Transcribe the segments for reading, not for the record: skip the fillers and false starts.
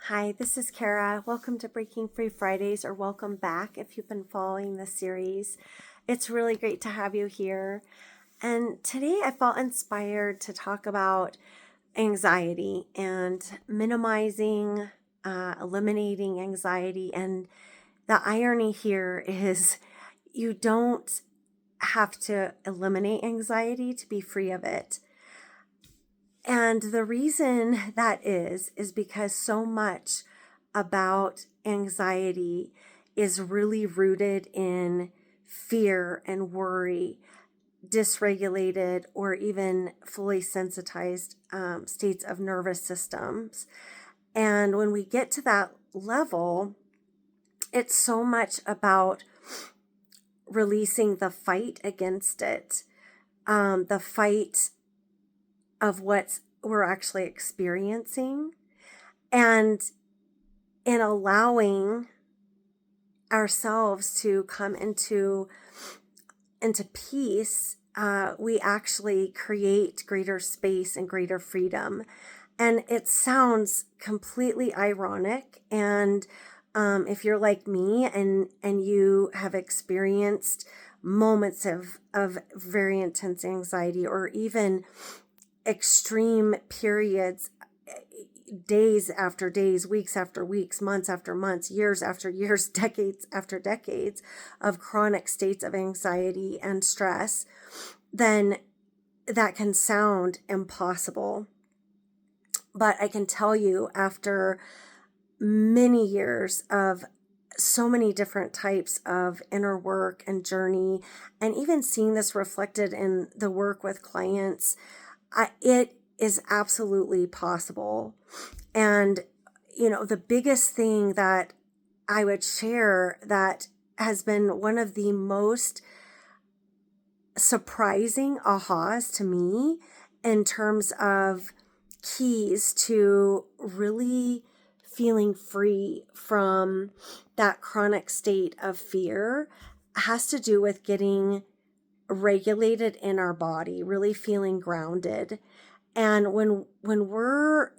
Hi, this is Kara. Welcome to Breaking Free Fridays, or welcome back if you've been following the series. It's really great to have you here. And today I felt inspired to talk about anxiety and minimizing, eliminating anxiety. And the irony here is you don't have to eliminate anxiety to be free of it. And the reason that is because so much about anxiety is really rooted in fear and worry, dysregulated or even fully sensitized states of nervous systems. And when we get to that level, it's so much about releasing the fight against it, the fight of what we're actually experiencing, and in allowing ourselves to come into peace, we actually create greater space and greater freedom. And it sounds completely ironic. And if you're like me and you have experienced moments of very intense anxiety, or even extreme periods, days after days, weeks after weeks, months after months, years after years, decades after decades of chronic states of anxiety and stress, then that can sound impossible. But I can tell you, after many years of so many different types of inner work and journey, and even seeing this reflected in the work with clients, it is absolutely possible. And, the biggest thing that I would share that has been one of the most surprising ahas to me in terms of keys to really feeling free from that chronic state of fear has to do with getting regulated in our body, really feeling grounded. And when we're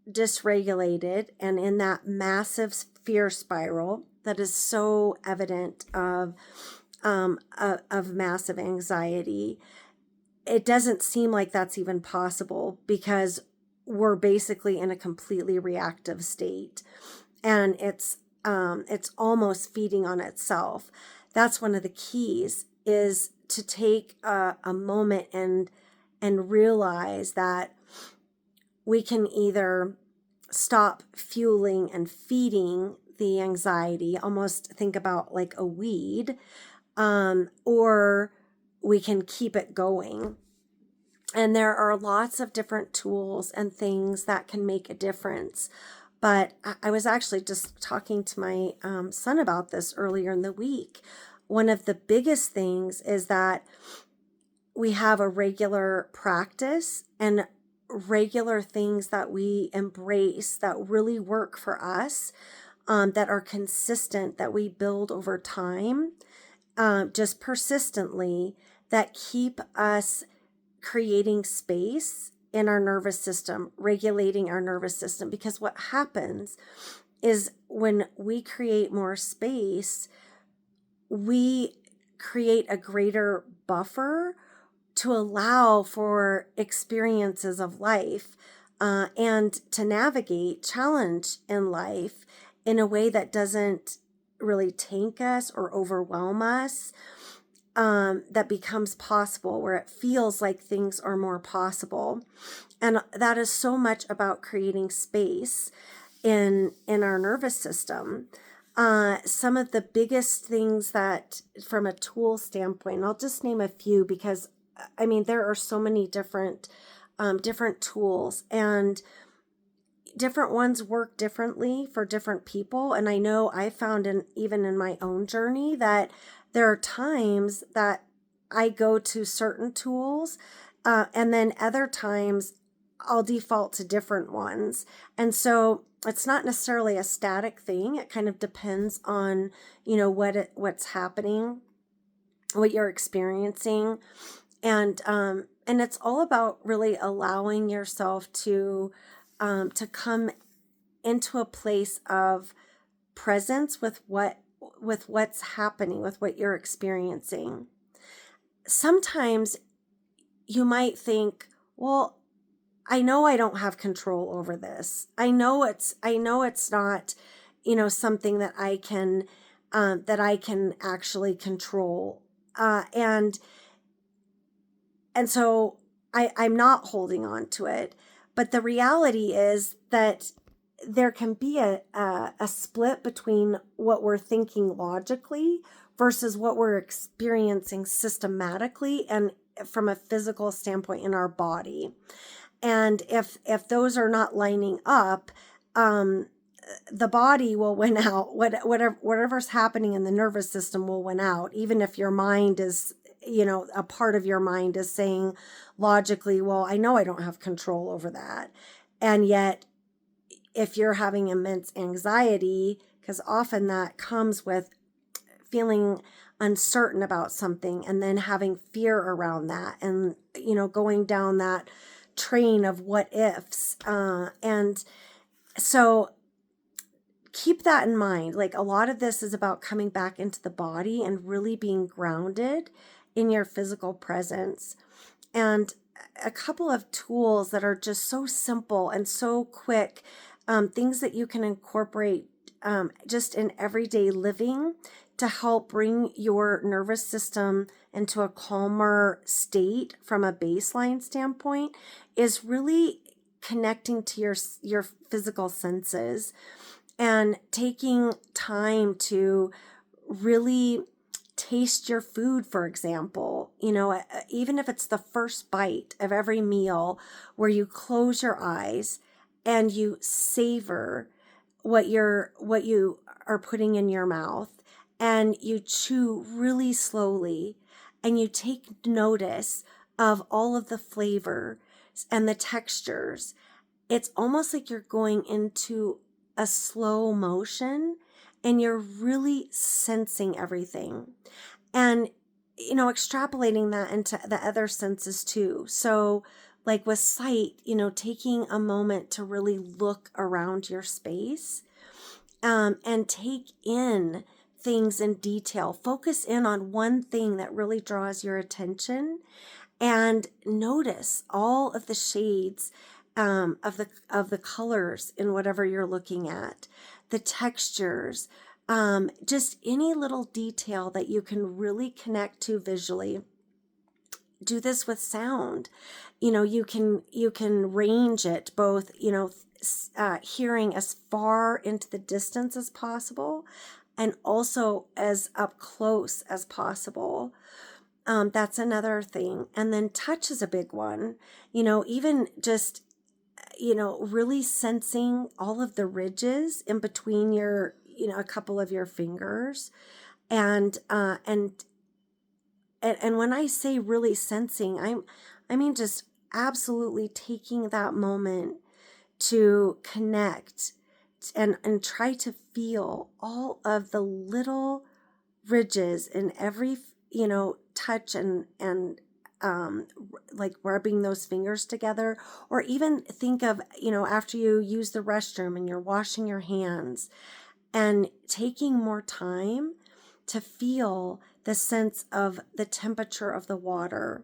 dysregulated and in that massive fear spiral that is so evident of massive anxiety, it doesn't seem like that's even possible, because we're basically in a completely reactive state, and it's almost feeding on itself. That's one of the keys, is to take a moment and realize that we can either stop fueling and feeding the anxiety, almost think about like a weed, or we can keep it going. And there are lots of different tools and things that can make a difference. But I was actually just talking to my son about this earlier in the week. One of the biggest things is that we have a regular practice and regular things that we embrace that really work for us, that are consistent, that we build over time, just persistently, that keep us creating space in our nervous system, regulating our nervous system. Because what happens is, when we create more space, we create a greater buffer to allow for experiences of life, and to navigate challenge in life in a way that doesn't really tank us or overwhelm us, that becomes possible, where it feels like things are more possible. And that is so much about creating space in our nervous system. Some of the biggest things that, from a tool standpoint, I'll just name a few, because there are so many different tools, and different ones work differently for different people. And I know I found, even in my own journey, that there are times that I go to certain tools, and then other times I'll default to different ones. And so it's not necessarily a static thing. It kind of depends on, what's happening, what you're experiencing. And it's all about really allowing yourself to come into a place of presence with what's happening, with what you're experiencing. Sometimes you might think, well, I know I don't have control over this. I know it's not, something that I can actually control. And so I'm not holding on to it. But the reality is that there can be a split between what we're thinking logically versus what we're experiencing systematically and from a physical standpoint in our body. And if those are not lining up, the body will win out. Whatever's happening in the nervous system will win out, even if your mind is, a part of your mind is saying logically, well, I know I don't have control over that. And yet, if you're having immense anxiety, because often that comes with feeling uncertain about something and then having fear around that and, going down that train of what ifs. And so keep that in mind. Like, a lot of this is about coming back into the body and really being grounded in your physical presence. And a couple of tools that are just so simple and so quick, things that you can incorporate just in everyday living to help bring your nervous system into a calmer state from a baseline standpoint, is really connecting to your physical senses and taking time to really taste your food, for example. Even if it's the first bite of every meal, where you close your eyes and you savor what you are putting in your mouth, and you chew really slowly, and you take notice of all of the flavor and the textures. It's almost like you're going into a slow motion and you're really sensing everything. And, extrapolating that into the other senses too. So like with sight, taking a moment to really look around your space, and take in things in detail. Focus in on one thing that really draws your attention, and notice all of the shades of the colors in whatever you're looking at, the textures, just any little detail that you can really connect to visually. Do this with sound. You can range it both, hearing as far into the distance as possible, and also as up close as possible. That's another thing. And then touch is a big one. Even just, really sensing all of the ridges in between your, a couple of your fingers. And when I say really sensing, I mean just absolutely taking that moment to connect and try to feel all of the little ridges in every, touch and like rubbing those fingers together. Or even think of, after you use the restroom and you're washing your hands, and taking more time to feel the sense of the temperature of the water,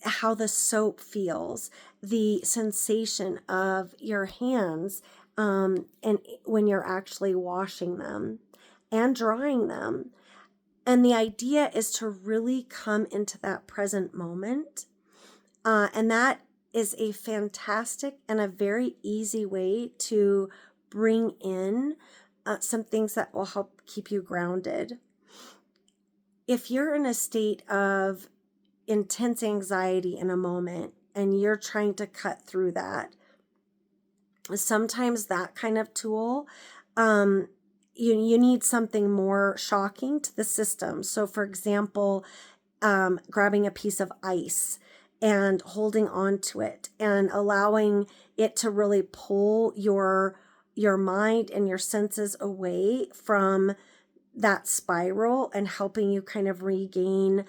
how the soap feels, the sensation of your hands, and when you're actually washing them and drying them. And the idea is to really come into that present moment. And that is a fantastic and a very easy way to bring in some things that will help keep you grounded. If you're in a state of intense anxiety in a moment and you're trying to cut through that, sometimes that kind of tool, you need something more shocking to the system. So for example, grabbing a piece of ice and holding on to it and allowing it to really pull your mind and your senses away from that spiral, and helping you kind of regain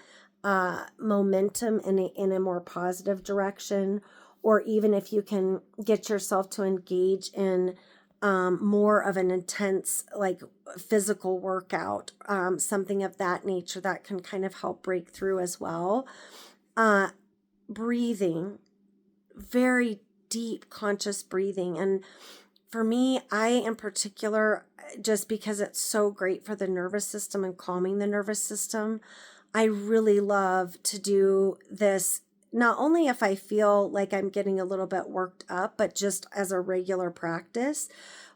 momentum in a more positive direction. Or even if you can get yourself to engage in more of an intense, like physical workout, something of that nature that can kind of help break through as well. Breathing, very deep conscious breathing. And for me, I in particular, just because it's so great for the nervous system and calming the nervous system, I really love to do this, not only if I feel like I'm getting a little bit worked up, but just as a regular practice,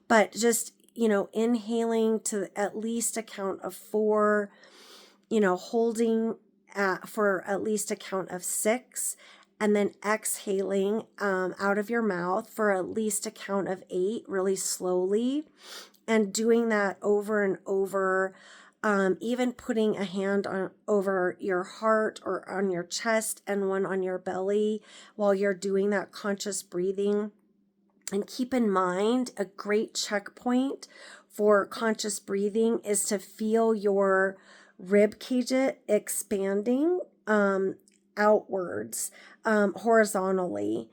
but just, inhaling to at least a count of 4, holding for at least a count of 6, and then exhaling out of your mouth for at least a count of 8 really slowly, and doing that over and over. Even putting a hand over your heart or on your chest and one on your belly while you're doing that conscious breathing. And keep in mind, a great checkpoint for conscious breathing is to feel your rib cage expanding outwards, horizontally,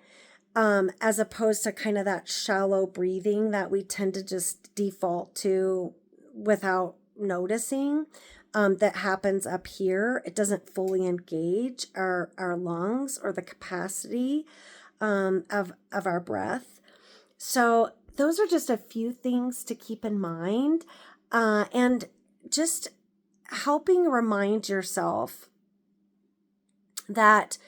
as opposed to kind of that shallow breathing that we tend to just default to without noticing, that happens up here. It doesn't fully engage our lungs or the capacity of our breath. So those are just a few things to keep in mind, and just helping remind yourself that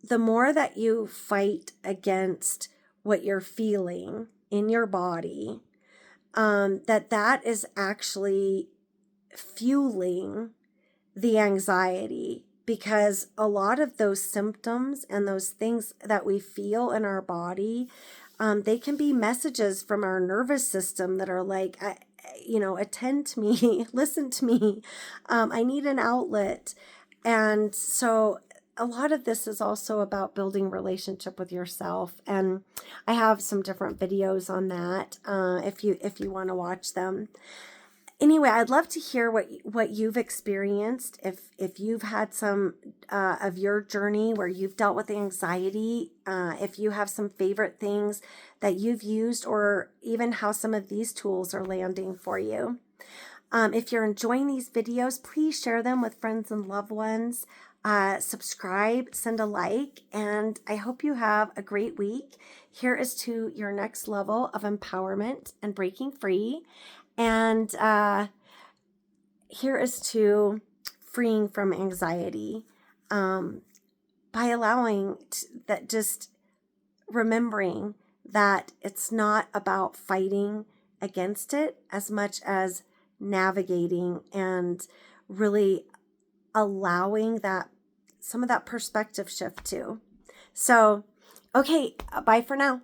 the more that you fight against what you're feeling in your body, that is actually fueling the anxiety, because a lot of those symptoms and those things that we feel in our body, they can be messages from our nervous system that are like, attend to me, listen to me, I need an outlet. And so a lot of this is also about building relationship with yourself. And I have some different videos on that, if you want to watch them. Anyway, I'd love to hear what you've experienced. If you've had some of your journey where you've dealt with anxiety, if you have some favorite things that you've used, or even how some of these tools are landing for you. If you're enjoying these videos, please share them with friends and loved ones. Subscribe, send a like, and I hope you have a great week. Here is to your next level of empowerment and breaking free. And here is to freeing from anxiety, by allowing that, just remembering that it's not about fighting against it as much as navigating and really allowing that, some of that perspective shift too. So, okay, bye for now.